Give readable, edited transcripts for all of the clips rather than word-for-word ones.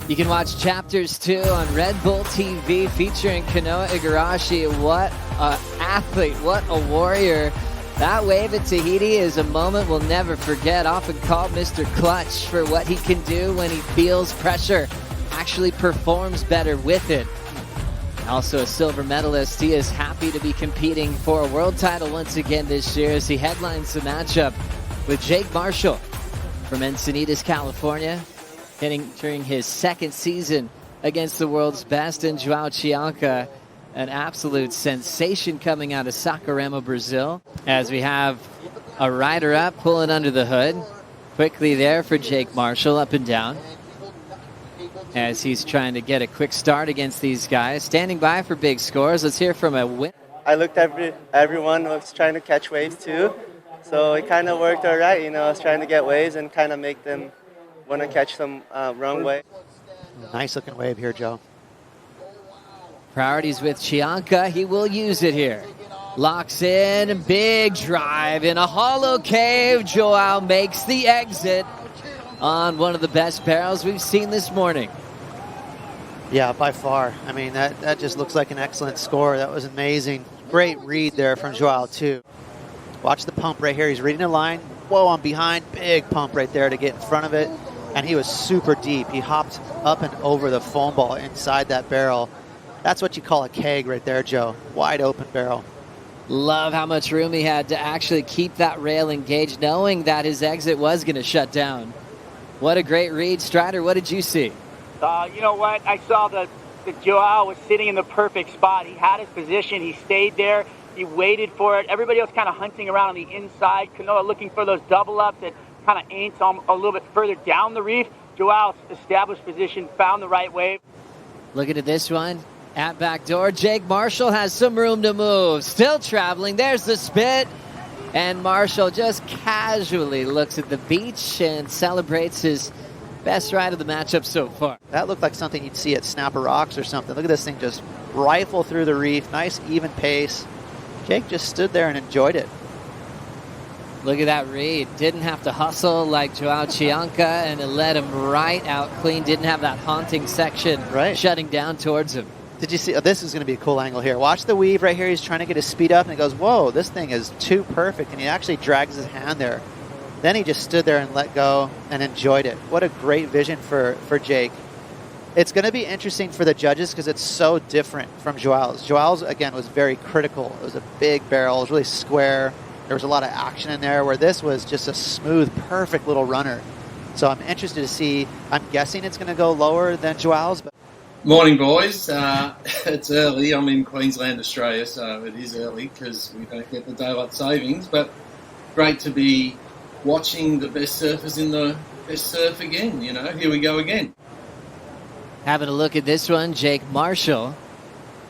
You can watch Chapters 2 on Red Bull TV featuring Kanoa Igarashi. What an athlete, what a warrior. That wave at Tahiti is a moment we'll never forget, often called Mr. Clutch for what he can do when he feels pressure, actually performs better with it. Also a silver medalist, he is happy to be competing for a world title once again this year as he headlines the matchup with Jake Marshall from Encinitas, California, entering his second season against the world's best, in João Chianca, an absolute sensation coming out of Saquarema, Brazil, as we have a rider up pulling under the hood. Quickly there for Jake Marshall, up and down, as he's trying to get a quick start against these guys. Standing by for big scores. Let's hear from a win. I looked at everyone was trying to catch waves too, so it kind of worked all right. I was trying to get waves and kind of make them want to catch some wrong way. Nice looking wave here, Joe. Priorities with Chianca. He will use it here. Locks in, big drive in a hollow cave. João makes the exit on one of the best barrels we've seen this morning. Yeah, by far. I mean, that just looks like an excellent score. That was amazing. Great read there from João, too. Watch the pump right here. He's reading the line. Whoa, I'm behind. Big pump right there to get in front of it. And he was super deep. He hopped up and over the foam ball inside that barrel. That's what you call a keg right there, Joe. Wide open barrel. Love how much room he had to actually keep that rail engaged, knowing that his exit was going to shut down. What a great read. Strider, what did you see? You know what? I saw that João was sitting in the perfect spot. He had his position. He stayed there. He waited for it. Everybody else kind of hunting around on the inside. Kanoa looking for those double ups that kind of ain't a little bit further down the reef. João established position, found the right wave. Looking at this one. At back door, Jake Marshall has some room to move. Still traveling. There's the spit. And Marshall just casually looks at the beach and celebrates his best ride of the matchup so far. That looked like something you'd see at Snapper Rocks or something. Look at this thing just rifle through the reef. Nice, even pace. Jake just stood there and enjoyed it. Look at that read. Didn't have to hustle like João Chianca, and it led him right out clean. Didn't have that haunting section shutting down towards him. Did you see? Oh, this is going to be a cool angle here. Watch the weave right here. He's trying to get his speed up, and he goes, whoa, this thing is too perfect. And he actually drags his hand there. Then he just stood there and let go and enjoyed it. What a great vision for Jake. It's going to be interesting for the judges because it's so different from João's. João's, again, was very critical. It was a big barrel. It was really square. There was a lot of action in there, where this was just a smooth, perfect little runner. So I'm interested to see. I'm guessing it's going to go lower than João's. But morning, boys. It's early. I'm in Queensland, Australia, so it is early because we don't get the daylight savings. But great to be watching the best surfers in the best surf again. Here we go again. Having a look at this one, Jake Marshall.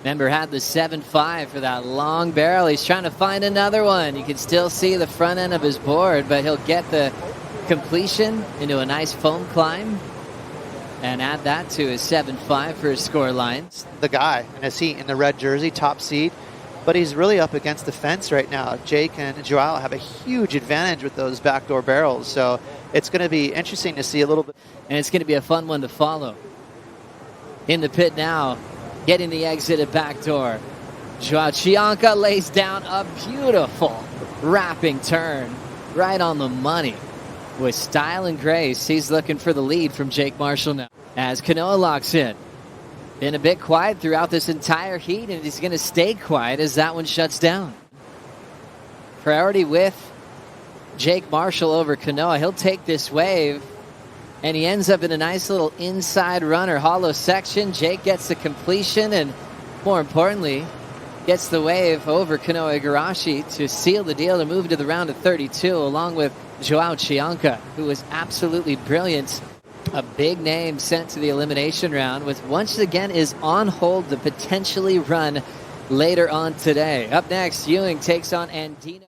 Remember, had the 7.5 for that long barrel. He's trying to find another one. You can still see the front end of his board, but he'll get the completion into a nice foam climb and add that to his 7.5 for his score lines. The guy in his seat in the red jersey, top seat, but he's really up against the fence right now. Jake and João have a huge advantage with those backdoor barrels, so it's going to be interesting to see a little bit. And it's going to be a fun one to follow. In the pit now, getting the exit at backdoor. João Chianca lays down a beautiful wrapping turn right on the money. With style and grace, he's looking for the lead from Jake Marshall now. As Kanoa locks in. Been a bit quiet throughout this entire heat, and he's going to stay quiet as that one shuts down. Priority with Jake Marshall over Kanoa. He'll take this wave, and he ends up in a nice little inside runner hollow section. Jake gets the completion, and more importantly, gets the wave over Kanoa Igarashi to seal the deal to move to the round of 32, along with João Chianca, who was absolutely brilliant. A big name sent to the elimination round, with once again is on hold to potentially run later on today. Up next, Ewing takes on Andino.